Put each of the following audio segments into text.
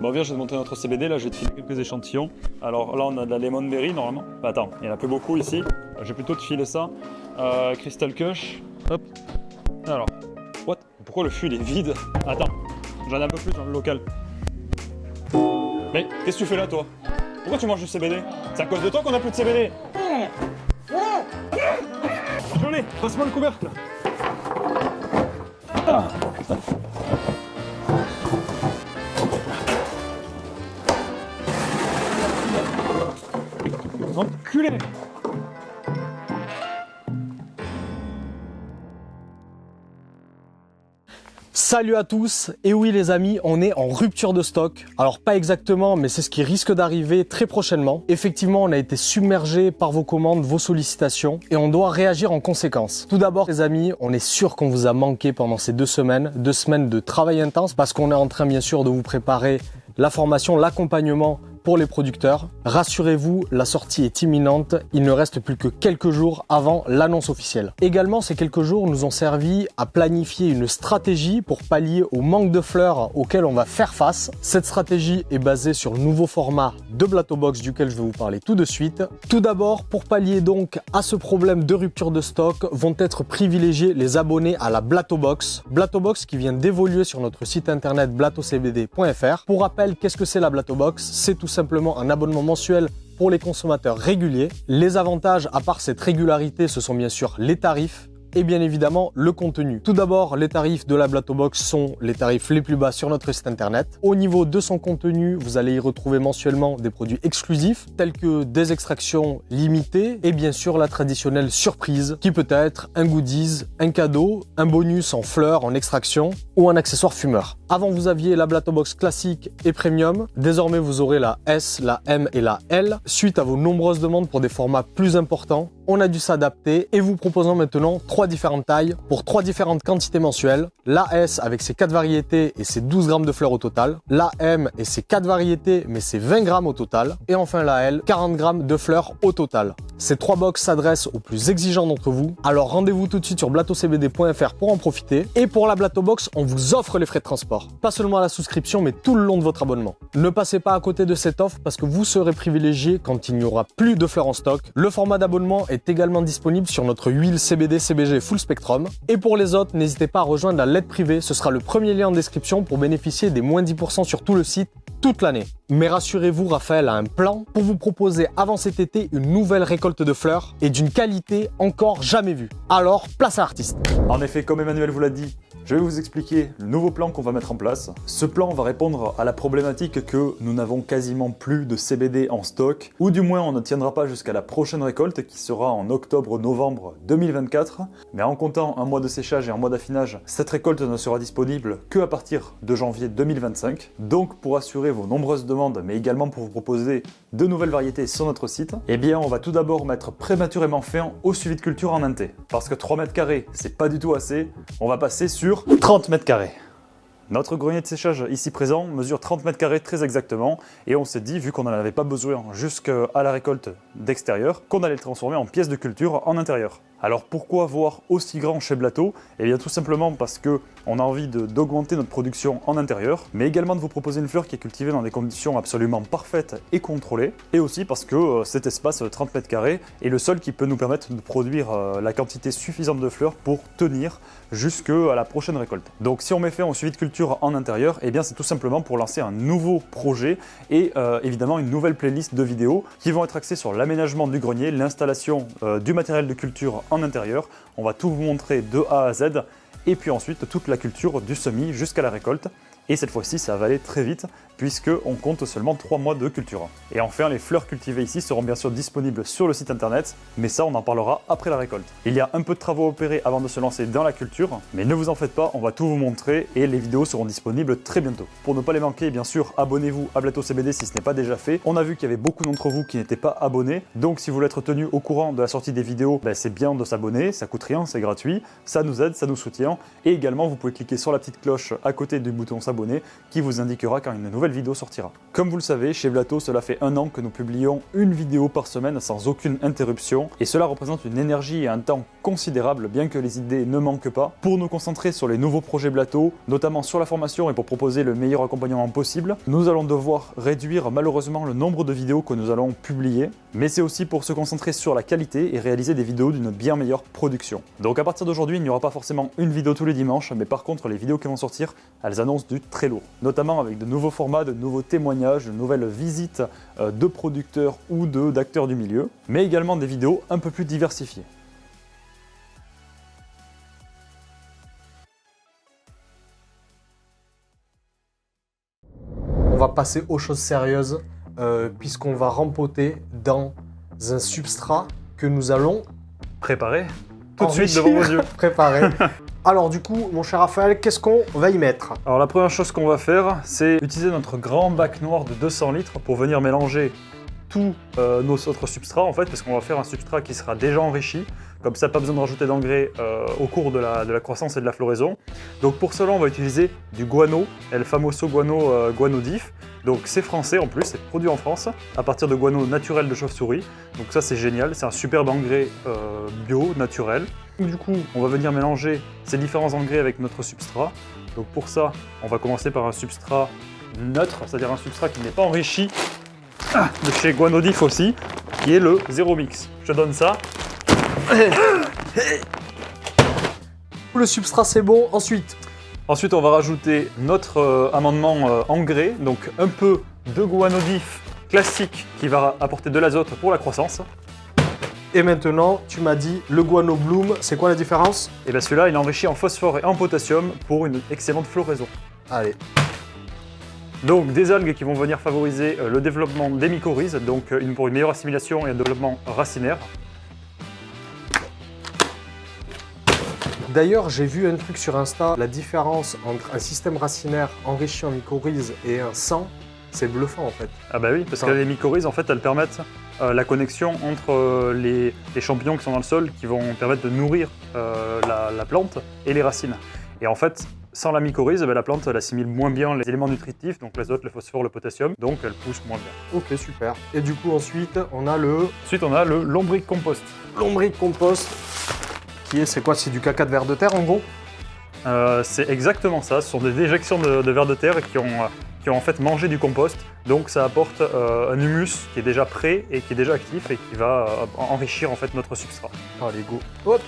Bon viens, je vais te montrer notre CBD, là je vais te filer quelques échantillons. Alors là on a de la lemon berry normalement. Bah, attends, il n'y en a plus beaucoup ici. Je vais plutôt te filer ça. Crystal Kush. Hop. Alors, what? Pourquoi le fût il est vide? Attends, j'en ai un peu plus dans le local. Mais qu'est-ce que tu fais là toi? Pourquoi tu manges du CBD? C'est à cause de toi qu'on a plus de CBD. Joli, passe-moi le couvercle. Ah. Enculé! Salut à tous, et oui les amis, on est en rupture de stock. Alors pas exactement, mais c'est ce qui risque d'arriver très prochainement. Effectivement, on a été submergé par vos commandes, vos sollicitations, et on doit réagir en conséquence. Tout d'abord les amis, on est sûr qu'on vous a manqué pendant ces 2 semaines de travail intense, parce qu'on est en train bien sûr de vous préparer la formation, l'accompagnement pour les producteurs. Rassurez-vous, la sortie est imminente. Il ne reste plus que quelques jours avant l'annonce officielle. Également, ces quelques jours nous ont servi à planifier une stratégie pour pallier au manque de fleurs auquel on va faire face. Cette stratégie est basée sur le nouveau format de Blato Box duquel je vais vous parler tout de suite. Tout d'abord, pour pallier donc à ce problème de rupture de stock, vont être privilégiés les abonnés à la Blato Box. Blato Box qui vient d'évoluer sur notre site internet blatocbd.fr. Pour rappel, qu'est-ce que c'est la Blato Box? C'est tout simplement un abonnement mensuel pour les consommateurs réguliers. Les avantages, à part cette régularité, ce sont bien sûr les tarifs et bien évidemment le contenu. Tout d'abord, les tarifs de la Blato Box sont les tarifs les plus bas sur notre site internet. Au niveau de son contenu, vous allez y retrouver mensuellement des produits exclusifs tels que des extractions limitées et bien sûr la traditionnelle surprise qui peut être un goodies, un cadeau, un bonus en fleurs, en extraction ou un accessoire fumeur. Avant, vous aviez la Blato Box classique et premium. Désormais, vous aurez la S, la M et la L. Suite à vos nombreuses demandes pour des formats plus importants, on a dû s'adapter et vous proposons maintenant 3 différentes tailles pour 3 différentes quantités mensuelles. La S avec ses 4 variétés et ses 12 grammes de fleurs au total. La M et ses 4 variétés mais ses 20 grammes au total. Et enfin la L, 40 grammes de fleurs au total. Ces 3 box s'adressent aux plus exigeants d'entre vous. Alors rendez-vous tout de suite sur blatocbd.fr pour en profiter. Et pour la Blato Box, on vous offre les frais de transport. Pas seulement à la souscription mais tout le long de votre abonnement. Ne passez pas à côté de cette offre parce que vous serez privilégié quand il n'y aura plus de fleurs en stock. Le format d'abonnement est également disponible sur notre huile CBD CBG Full Spectrum. Et pour les autres, n'hésitez pas à rejoindre la lettre privée, ce sera le premier lien en description pour bénéficier des moins 10% sur tout le site toute l'année. Mais rassurez-vous, Raphaël a un plan pour vous proposer avant cet été une nouvelle récolte de fleurs et d'une qualité encore jamais vue. Alors, place à l'artiste. En effet, comme Emmanuel vous l'a dit, je vais vous expliquer le nouveau plan qu'on va mettre en place. Ce plan va répondre à la problématique que nous n'avons quasiment plus de CBD en stock, ou du moins on ne tiendra pas jusqu'à la prochaine récolte qui sera en octobre-novembre 2024. Mais en comptant un mois de séchage et un mois d'affinage, cette récolte ne sera disponible que à partir de janvier 2025. Donc pour assurer vos nombreuses demandes, mais également pour vous proposer de nouvelles variétés sur notre site, eh bien on va tout d'abord mettre prématurément fin au suivi de culture en inté. Parce que 3 mètres carrés, c'est pas du tout assez, on va passer sur 30 mètres carrés. Notre grenier de séchage ici présent mesure 30 mètres carrés très exactement et on s'est dit, vu qu'on n'en avait pas besoin jusqu'à la récolte d'extérieur, qu'on allait le transformer en pièce de culture en intérieur. Alors pourquoi voir aussi grand chez Blato? Eh bien tout simplement parce que on a envie d'augmenter notre production en intérieur, mais également de vous proposer une fleur qui est cultivée dans des conditions absolument parfaites et contrôlées, et aussi parce que cet espace 30 mètres carrés est le seul qui peut nous permettre de produire la quantité suffisante de fleurs pour tenir jusqu'à la prochaine récolte. Donc si on met fin au suivi de culture en intérieur, eh bien c'est tout simplement pour lancer un nouveau projet et évidemment une nouvelle playlist de vidéos qui vont être axées sur l'aménagement du grenier, l'installation du matériel de culture en intérieur. On va tout vous montrer de A à Z et puis ensuite toute la culture du semis jusqu'à la récolte. Et cette fois-ci, ça va aller très vite puisqu'on compte seulement 3 mois de culture. Et enfin, les fleurs cultivées ici seront bien sûr disponibles sur le site internet, mais ça, on en parlera après la récolte. Il y a un peu de travaux à opérer avant de se lancer dans la culture, mais ne vous en faites pas, on va tout vous montrer et les vidéos seront disponibles très bientôt. Pour ne pas les manquer, bien sûr, abonnez-vous à Blato CBD si ce n'est pas déjà fait. On a vu qu'il y avait beaucoup d'entre vous qui n'étaient pas abonnés, donc si vous voulez être tenu au courant de la sortie des vidéos, c'est bien de s'abonner, ça coûte rien, c'est gratuit, ça nous aide, ça nous soutient, et également vous pouvez cliquer sur la petite cloche à côté du bouton s'abonner abonné qui vous indiquera quand une nouvelle vidéo sortira. Comme vous le savez, chez Blato, cela fait 1 an que nous publions une vidéo par semaine sans aucune interruption et cela représente une énergie et un temps considérable bien que les idées ne manquent pas. Pour nous concentrer sur les nouveaux projets Blato, notamment sur la formation et pour proposer le meilleur accompagnement possible, nous allons devoir réduire malheureusement le nombre de vidéos que nous allons publier, mais c'est aussi pour se concentrer sur la qualité et réaliser des vidéos d'une bien meilleure production. Donc à partir d'aujourd'hui, il n'y aura pas forcément une vidéo tous les dimanches, mais par contre les vidéos qui vont sortir, elles annoncent du très lourd, notamment avec de nouveaux formats, de nouveaux témoignages, de nouvelles visites de producteurs ou d'acteurs du milieu, mais également des vidéos un peu plus diversifiées. On va passer aux choses sérieuses, puisqu'on va rempoter dans un substrat que nous allons Préparez tout de suite enrichir, devant vos yeux. préparer. Alors du coup, mon cher Raphaël, qu'est-ce qu'on va y mettre? Alors la première chose qu'on va faire, c'est utiliser notre grand bac noir de 200 litres pour venir mélanger tous nos autres substrats en fait, parce qu'on va faire un substrat qui sera déjà enrichi. Comme ça, pas besoin de rajouter d'engrais au cours de la croissance et de la floraison. Donc pour cela, on va utiliser du guano, El Famoso Guano Guano Diff. Donc c'est français en plus, c'est produit en France, à partir de guano naturel de chauve-souris. Donc ça c'est génial, c'est un superbe engrais bio, naturel. Du coup, on va venir mélanger ces différents engrais avec notre substrat. Donc pour ça, on va commencer par un substrat neutre, c'est-à-dire un substrat qui n'est pas enrichi, de chez Guano Diff aussi, qui est le Zero Mix. Je te donne ça. Le substrat c'est bon, ensuite Ensuite, on va rajouter notre amendement engrais, donc un peu de Guano Diff classique qui va apporter de l'azote pour la croissance. et maintenant tu m'as dit le guano bloom, c'est quoi la différence? Et bien celui-là, il est enrichi en phosphore et en potassium pour une excellente floraison. Allez, Donc des algues qui vont venir favoriser le développement des mycorhizes, donc pour une meilleure assimilation et un développement racinaire. d'ailleurs j'ai vu un truc sur Insta, la différence entre un système racinaire enrichi en mycorhizes et un sans, c'est bluffant en fait. Ah bah oui, parce que Ah. les mycorhizes, en fait, elles permettent la connexion entre les champignons qui sont dans le sol, qui vont permettre de nourrir la plante et les racines. Et en fait, sans la mycorhize, la plante elle assimile moins bien les éléments nutritifs, donc l'azote, le phosphore, le potassium, donc elle pousse moins bien. Ok, super. Et du coup ensuite on a le Ensuite, on a le lombric compost. lombric compost, qui est, c'est quoi? C'est du caca de ver de terre en gros? C'est exactement ça, ce sont des déjections de vers de terre qui ont en fait mangé du compost, donc ça apporte un humus qui est déjà prêt et qui est déjà actif et qui va enrichir en fait notre substrat. Allez go. Hop.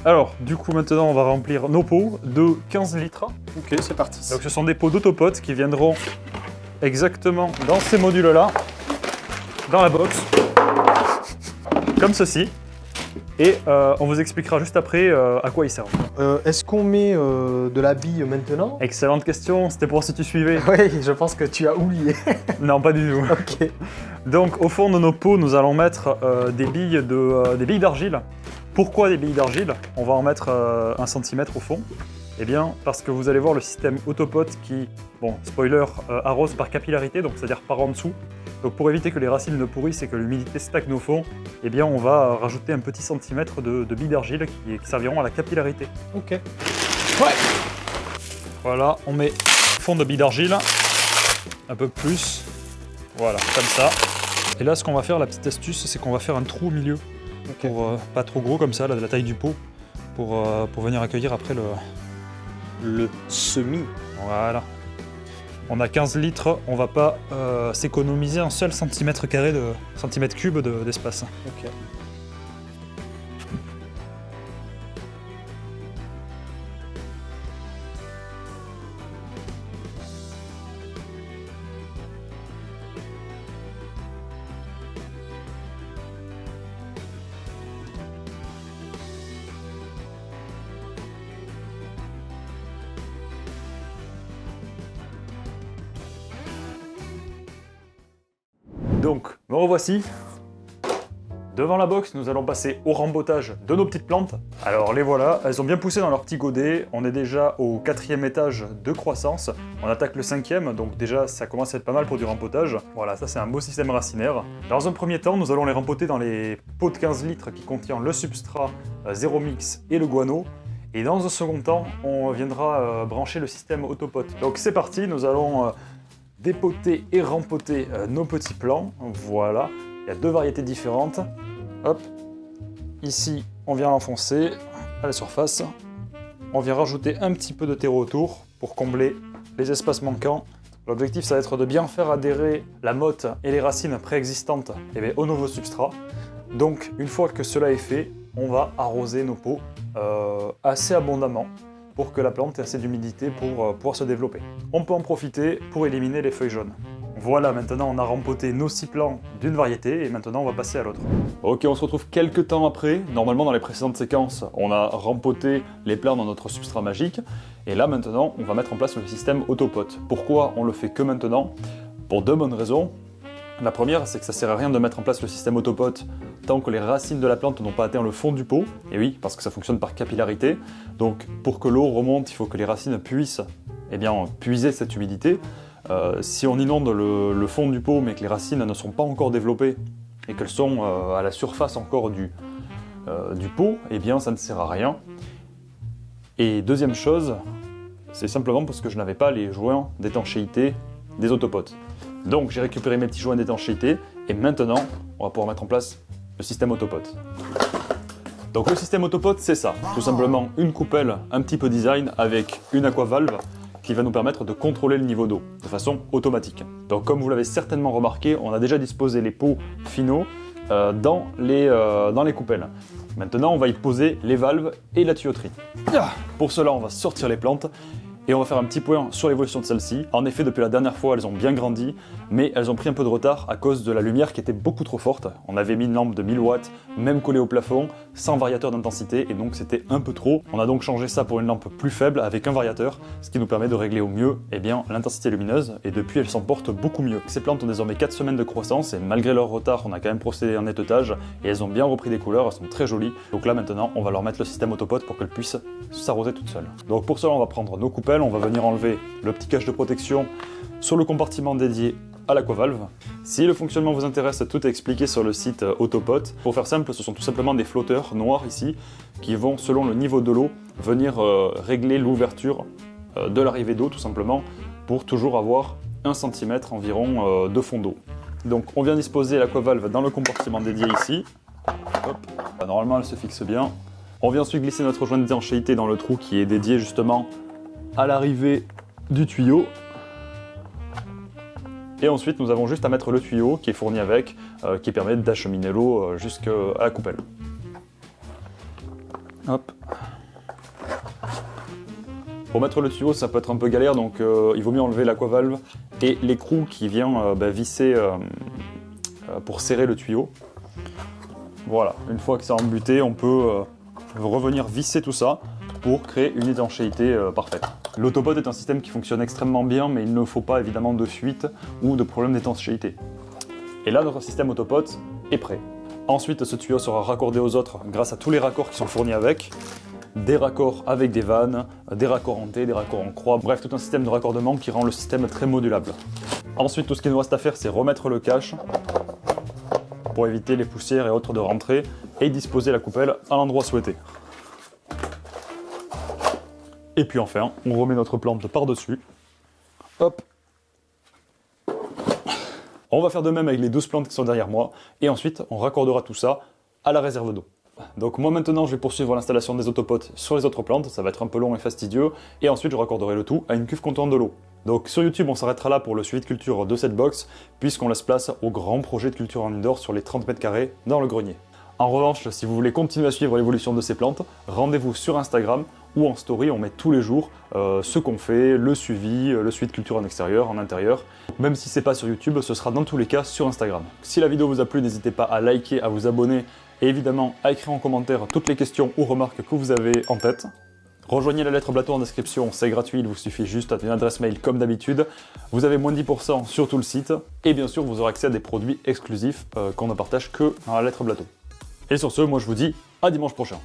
Alors, du coup, maintenant, on va remplir nos pots de 15 litres. Ok, c'est parti. Donc, ce sont des pots d'autopotes qui viendront exactement dans ces modules-là, dans la box, comme ceci. Et on vous expliquera juste après à quoi ils servent. Est-ce qu'on met de la bille maintenant? Excellente question, c'était pour si tu suivais. Oui, je pense que tu as oublié. Non, pas du tout. Ok. Donc, au fond de nos pots, nous allons mettre des billes d'argile. Pourquoi des billes d'argile? On va en mettre 1 cm au fond. Eh bien, parce que vous allez voir le système autopote qui, bon, spoiler, arrose par capillarité, donc c'est-à-dire par en dessous. Donc pour éviter que les racines ne pourrissent et que l'humidité stagne au fond, eh bien on va rajouter un petit centimètre de billes d'argile qui serviront à la capillarité. Ok. Ouais. Voilà, on met fond de billes d'argile, un peu plus, voilà, comme ça. Et là, ce qu'on va faire, la petite astuce, c'est qu'on va faire un trou au milieu, pour pas trop gros comme ça, la taille du pot, pour venir accueillir après Le semis. Voilà. On a 15 litres, on va pas s'économiser un seul centimètre cube d'espace. Ok. Donc, me revoici. Devant la box, nous allons passer au rempotage de nos petites plantes. Alors les voilà, elles ont bien poussé dans leur petit godet. On est déjà au 4e étage de croissance. On attaque le 5e, donc déjà ça commence à être pas mal pour du rempotage. Voilà, ça c'est un beau système racinaire. Dans un premier temps, nous allons les rempoter dans les pots de 15 litres qui contiennent le substrat Zero Mix et le guano. Et dans un second temps, on viendra brancher le système autopot. Donc c'est parti, nous allons dépoter et rempoter nos petits plants. Voilà. Il y a 2 variétés différentes. Hop. Ici, on vient l'enfoncer à la surface. On vient rajouter un petit peu de terreau autour pour combler les espaces manquants. L'objectif, ça va être de bien faire adhérer la motte et les racines préexistantes au nouveau substrat. Donc, une fois que cela est fait, on va arroser nos pots assez abondamment pour que la plante ait assez d'humidité pour pouvoir se développer. On peut en profiter pour éliminer les feuilles jaunes. Voilà, maintenant on a rempoté nos 6 plants d'une variété et maintenant on va passer à l'autre. Ok, on se retrouve quelques temps après. Normalement dans les précédentes séquences, on a rempoté les plants dans notre substrat magique. Et là maintenant, on va mettre en place le système autopot. Pourquoi on le fait que maintenant? Pour 2 bonnes raisons. La première, c'est que ça sert à rien de mettre en place le système autopot tant que les racines de la plante n'ont pas atteint le fond du pot. Et oui, parce que ça fonctionne par capillarité. Donc pour que l'eau remonte, il faut que les racines puissent puiser cette humidité. Si on inonde le fond du pot mais que les racines ne sont pas encore développées et qu'elles sont à la surface encore du pot, eh bien ça ne sert à rien. Et deuxième chose, c'est simplement parce que je n'avais pas les joints d'étanchéité des autopots. Donc j'ai récupéré mes petits joints d'étanchéité et maintenant on va pouvoir mettre en place le système autopot. Donc le système autopot, c'est ça, tout simplement une coupelle un petit peu design avec une aquavalve qui va nous permettre de contrôler le niveau d'eau de façon automatique. Donc comme vous l'avez certainement remarqué, on a déjà disposé les pots finaux dans les coupelles. Maintenant on va y poser les valves et la tuyauterie. Pour cela on va sortir les plantes et on va faire un petit point sur l'évolution de celles-ci. En effet, depuis la dernière fois, elles ont bien grandi, mais elles ont pris un peu de retard à cause de la lumière qui était beaucoup trop forte. On avait mis une lampe de 1000 watts, même collée au plafond, sans variateur d'intensité, et donc c'était un peu trop. On a donc changé ça pour une lampe plus faible avec un variateur, ce qui nous permet de régler au mieux l'intensité lumineuse, et depuis elles s'en portent beaucoup mieux. Ces plantes ont désormais 4 semaines de croissance, et malgré leur retard, on a quand même procédé à un nettoyage, et elles ont bien repris des couleurs, elles sont très jolies. Donc là maintenant, on va leur mettre le système autopot pour qu'elles puissent s'arroser toutes seules. Donc pour cela, on va prendre nos coupelles, on va venir enlever le petit cache de protection sur le compartiment dédié à l'aquavalve. Si le fonctionnement vous intéresse, tout est expliqué sur le site Autopot. Pour faire simple, ce sont tout simplement des flotteurs noirs ici qui vont, selon le niveau de l'eau, venir régler l'ouverture de l'arrivée d'eau tout simplement pour toujours avoir 1 cm environ de fond d'eau. Donc on vient disposer l'aquavalve dans le compartiment dédié ici. Hop. Normalement elle se fixe bien. On vient ensuite glisser notre joint d'étanchéité dans le trou qui est dédié justement à l'arrivée du tuyau. Et ensuite nous avons juste à mettre le tuyau qui est fourni avec, qui permet d'acheminer l'eau jusqu'à la coupelle. Hop. Pour mettre le tuyau, ça peut être un peu galère, donc il vaut mieux enlever l'aquavalve et l'écrou qui vient visser pour serrer le tuyau. Voilà, une fois que c'est embuté, on peut revenir visser tout ça pour créer une étanchéité parfaite. L'autopot est un système qui fonctionne extrêmement bien, mais il ne faut pas évidemment de fuite ou de problème d'étanchéité. Et là, notre système autopot est prêt. Ensuite, ce tuyau sera raccordé aux autres grâce à tous les raccords qui sont fournis avec. Des raccords avec des vannes, des raccords en T, des raccords en croix, bref, tout un système de raccordement qui rend le système très modulable. Ensuite, tout ce qu'il nous reste à faire, c'est remettre le cache pour éviter les poussières et autres de rentrer et disposer la coupelle à l'endroit souhaité. Et puis enfin, on remet notre plante par-dessus. Hop. On va faire de même avec les 12 plantes qui sont derrière moi et ensuite on raccordera tout ça à la réserve d'eau. Donc moi maintenant je vais poursuivre l'installation des autopots sur les autres plantes, ça va être un peu long et fastidieux, et ensuite je raccorderai le tout à une cuve contenant de l'eau. Donc sur YouTube on s'arrêtera là pour le suivi de culture de cette box, puisqu'on laisse place au grand projet de culture en indoor sur les 30 mètres carrés dans le grenier. En revanche, si vous voulez continuer à suivre l'évolution de ces plantes, rendez-vous sur Instagram où en story on met tous les jours ce qu'on fait, le suivi de culture en extérieur, en intérieur. Même si c'est pas sur YouTube, ce sera dans tous les cas sur Instagram. Si la vidéo vous a plu, n'hésitez pas à liker, à vous abonner et évidemment à écrire en commentaire toutes les questions ou remarques que vous avez en tête. Rejoignez la lettre Blateau en description, c'est gratuit, il vous suffit juste d'une adresse mail comme d'habitude. Vous avez moins 10% sur tout le site et bien sûr vous aurez accès à des produits exclusifs qu'on ne partage que dans la lettre Blateau. Et sur ce, moi je vous dis à dimanche prochain.